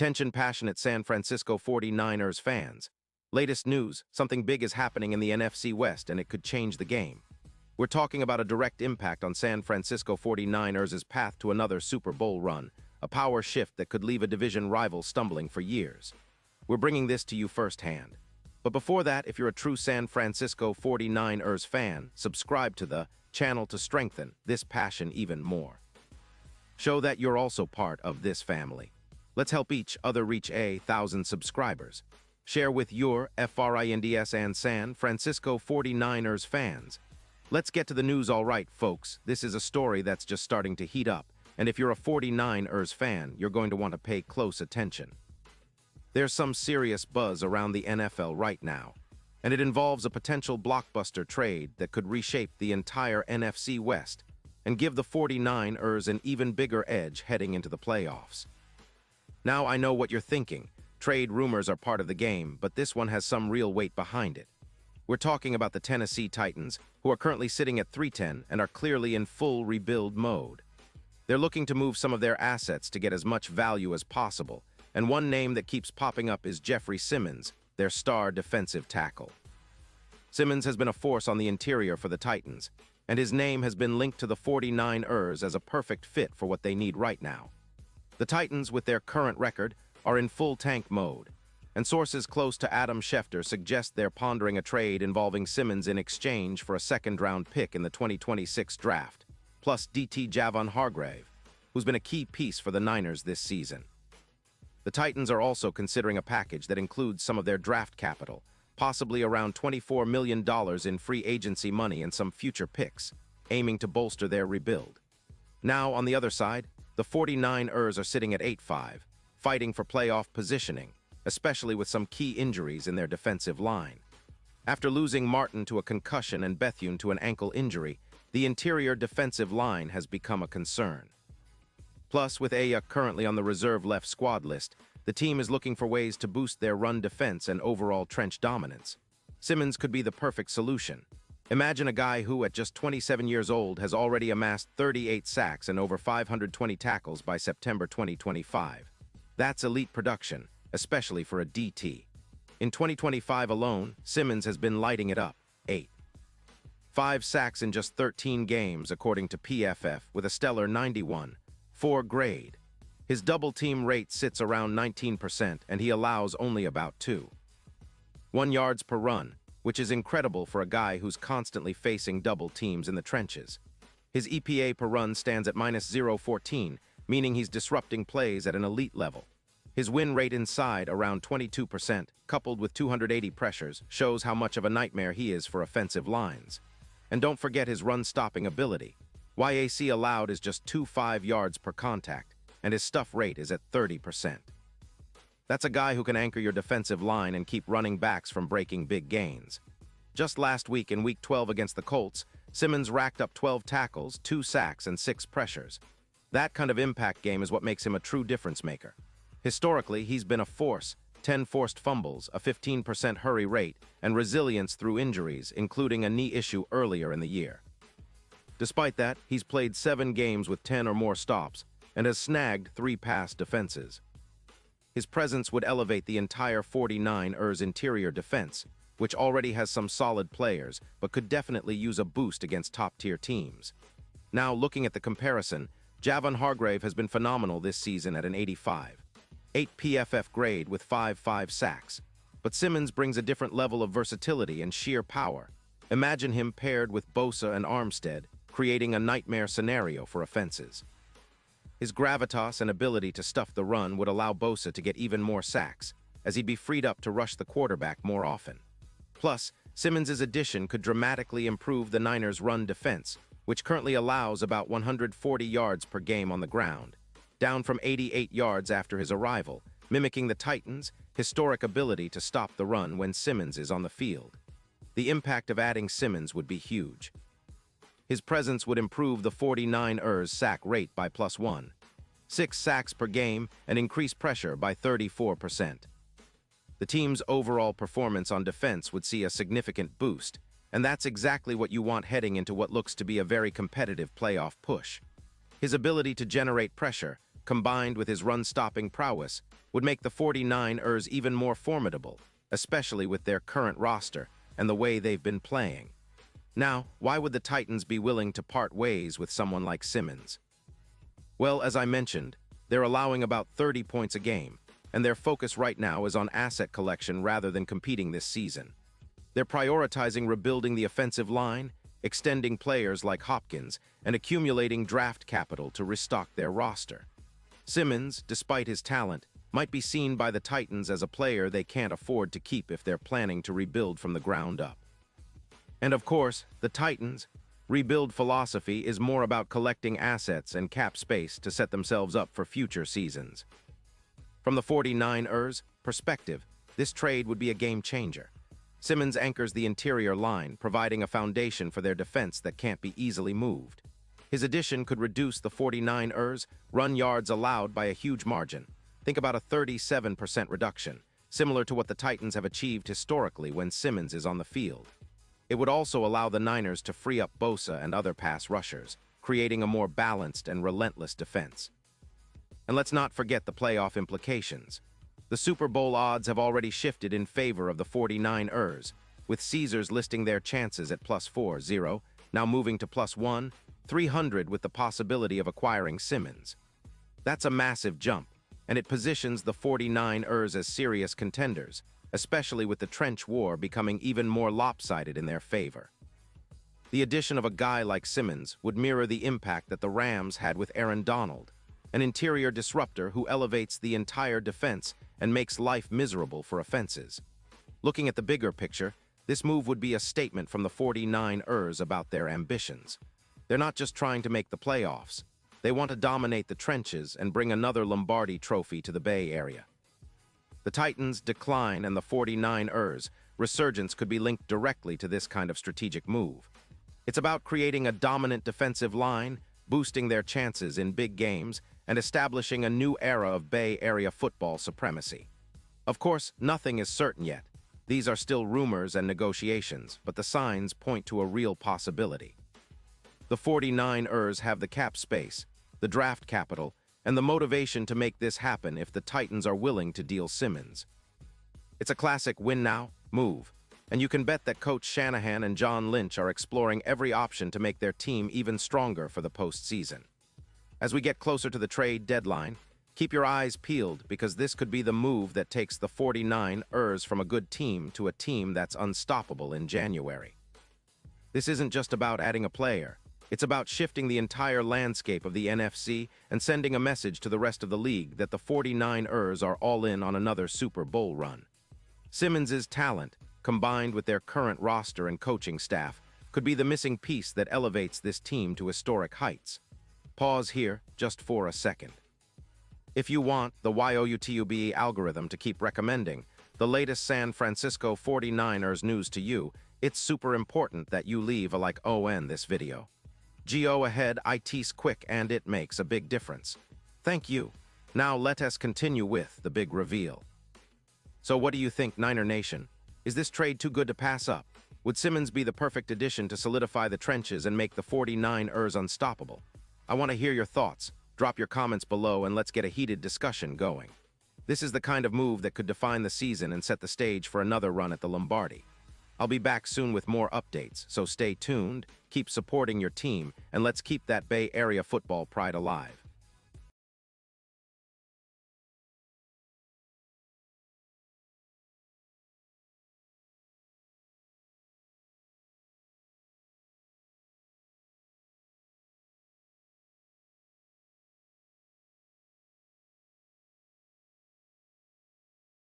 Attention passionate San Francisco 49ers fans. Latest news, something big is happening in the NFC West and it could change the game. We're talking about a direct impact on San Francisco 49ers' path to another Super Bowl run, a power shift that could leave a division rival stumbling for years. We're bringing this to you firsthand. But before that, if you're a true San Francisco 49ers fan, subscribe to the channel to strengthen this passion even more. Show that you're also part of this family. Let's help each other reach 1,000 subscribers. Share with your FRINDS and San Francisco 49ers fans. Let's get to the news. All right, folks, this is a story that's just starting to heat up, and if you're a 49ers fan, you're going to want to pay close attention. There's some serious buzz around the NFL right now, and it involves a potential blockbuster trade that could reshape the entire NFC West and give the 49ers an even bigger edge heading into the playoffs. Now, I know what you're thinking. Trade rumors are part of the game, but this one has some real weight behind it. We're talking about the Tennessee Titans, who are currently sitting at 3-10 and are clearly in full rebuild mode. They're looking to move some of their assets to get as much value as possible, and one name that keeps popping up is Jeffrey Simmons, their star defensive tackle. Simmons has been a force on the interior for the Titans, and his name has been linked to the 49ers as a perfect fit for what they need right now. The Titans, with their current record, are in full tank mode, and sources close to Adam Schefter suggest they're pondering a trade involving Simmons in exchange for a second-round pick in the 2026 draft, plus DT Javon Hargrave, who's been a key piece for the Niners this season. The Titans are also considering a package that includes some of their draft capital, possibly around $24 million in free agency money and some future picks, aiming to bolster their rebuild. Now, on the other side, the 49ers are sitting at 8-5, fighting for playoff positioning, especially with some key injuries in their defensive line. After losing Martin to a concussion and Bethune to an ankle injury, the interior defensive line has become a concern. Plus, with Aya currently on the reserve left squad list, the team is looking for ways to boost their run defense and overall trench dominance. Simmons could be the perfect solution. Imagine a guy who, at just 27 years old, has already amassed 38 sacks and over 520 tackles by September 2025. That's elite production, especially for a DT. In 2025 alone, Simmons has been lighting it up. 5 sacks in just 13 games, according to PFF, with a stellar 91.4 grade. His double-team rate sits around 19%, and he allows only about 2.1 yards per run, which is incredible for a guy who's constantly facing double teams in the trenches. His EPA per run stands at -0.14, meaning he's disrupting plays at an elite level. His win rate inside, around 22%, coupled with 280 pressures, shows how much of a nightmare he is for offensive lines. And don't forget his run-stopping ability. YAC allowed is just 2.5 yards per contact, and his stuff rate is at 30%. That's a guy who can anchor your defensive line and keep running backs from breaking big gains. Just last week in Week 12 against the Colts, Simmons racked up 12 tackles, 2 sacks, and 6 pressures. That kind of impact game is what makes him a true difference maker. Historically, he's been a force: 10 forced fumbles, a 15% hurry rate, and resilience through injuries, including a knee issue earlier in the year. Despite that, he's played 7 games with 10 or more stops and has snagged 3 pass defenses. His presence would elevate the entire 49ers interior defense, which already has some solid players but could definitely use a boost against top-tier teams. Now, looking at the comparison, Javon Hargrave has been phenomenal this season at an 85.8 PFF grade with 5 sacks. But Simmons brings a different level of versatility and sheer power. Imagine him paired with Bosa and Armstead, creating a nightmare scenario for offenses. His gravitas and ability to stuff the run would allow Bosa to get even more sacks, as he'd be freed up to rush the quarterback more often. Plus, Simmons' addition could dramatically improve the Niners' run defense, which currently allows about 140 yards per game on the ground, down from 88 yards after his arrival, mimicking the Titans' historic ability to stop the run when Simmons is on the field. The impact of adding Simmons would be huge. His presence would improve the 49ers' sack rate by +1, 6 sacks per game, and increase pressure by 34%. The team's overall performance on defense would see a significant boost, and that's exactly what you want heading into what looks to be a very competitive playoff push. His ability to generate pressure, combined with his run-stopping prowess, would make the 49ers even more formidable, especially with their current roster and the way they've been playing. Now, why would the Titans be willing to part ways with someone like Simmons? Well, as I mentioned, they're allowing about 30 points a game, and their focus right now is on asset collection rather than competing this season. They're prioritizing rebuilding the offensive line, extending players like Hopkins, and accumulating draft capital to restock their roster. Simmons, despite his talent, might be seen by the Titans as a player they can't afford to keep if they're planning to rebuild from the ground up. And of course, the Titans' rebuild philosophy is more about collecting assets and cap space to set themselves up for future seasons. From the 49ers' perspective, this trade would be a game changer. Simmons anchors the interior line, providing a foundation for their defense that can't be easily moved. His addition could reduce the 49ers' run yards allowed by a huge margin. Think about a 37% reduction, similar to what the Titans have achieved historically when Simmons is on the field. It would also allow the Niners to free up Bosa and other pass rushers, creating a more balanced and relentless defense. And let's not forget the playoff implications. The Super Bowl odds have already shifted in favor of the 49ers, with Caesars listing their chances at +4-0, now moving to +1, 300 with the possibility of acquiring Simmons. That's a massive jump, and it positions the 49ers as serious contenders, especially with the trench war becoming even more lopsided in their favor. The addition of a guy like Simmons would mirror the impact that the Rams had with Aaron Donald, an interior disruptor who elevates the entire defense and makes life miserable for offenses. Looking at the bigger picture, this move would be a statement from the 49ers about their ambitions. They're not just trying to make the playoffs. They want to dominate the trenches and bring another Lombardi trophy to the Bay Area. The Titans' decline and the 49ers' resurgence could be linked directly to this kind of strategic move. It's about creating a dominant defensive line, boosting their chances in big games, and establishing a new era of Bay Area football supremacy. Of course, nothing is certain yet. These are still rumors and negotiations, but the signs point to a real possibility. The 49ers have the cap space, the draft capital, and the motivation to make this happen if the Titans are willing to deal Simmons. It's a classic win-now move, and you can bet that Coach Shanahan and John Lynch are exploring every option to make their team even stronger for the postseason. As we get closer to the trade deadline, keep your eyes peeled because this could be the move that takes the 49ers from a good team to a team that's unstoppable in January. This isn't just about adding a player. It's about shifting the entire landscape of the NFC and sending a message to the rest of the league that the 49ers are all in on another Super Bowl run. Simmons' talent, combined with their current roster and coaching staff, could be the missing piece that elevates this team to historic heights. Pause here just for a second. If you want the YouTube algorithm to keep recommending the latest San Francisco 49ers news to you, it's super important that you leave a like on this video. Go ahead, it's quick and it makes a big difference. Thank you. Now let us continue with the big reveal. So what do you think, Niner Nation? Is this trade too good to pass up? Would Simmons be the perfect addition to solidify the trenches and make the 49ers unstoppable? I want to hear your thoughts. Drop your comments below and let's get a heated discussion going. This is the kind of move that could define the season and set the stage for another run at the Lombardi. I'll be back soon with more updates, so stay tuned, keep supporting your team, and let's keep that Bay Area football pride alive.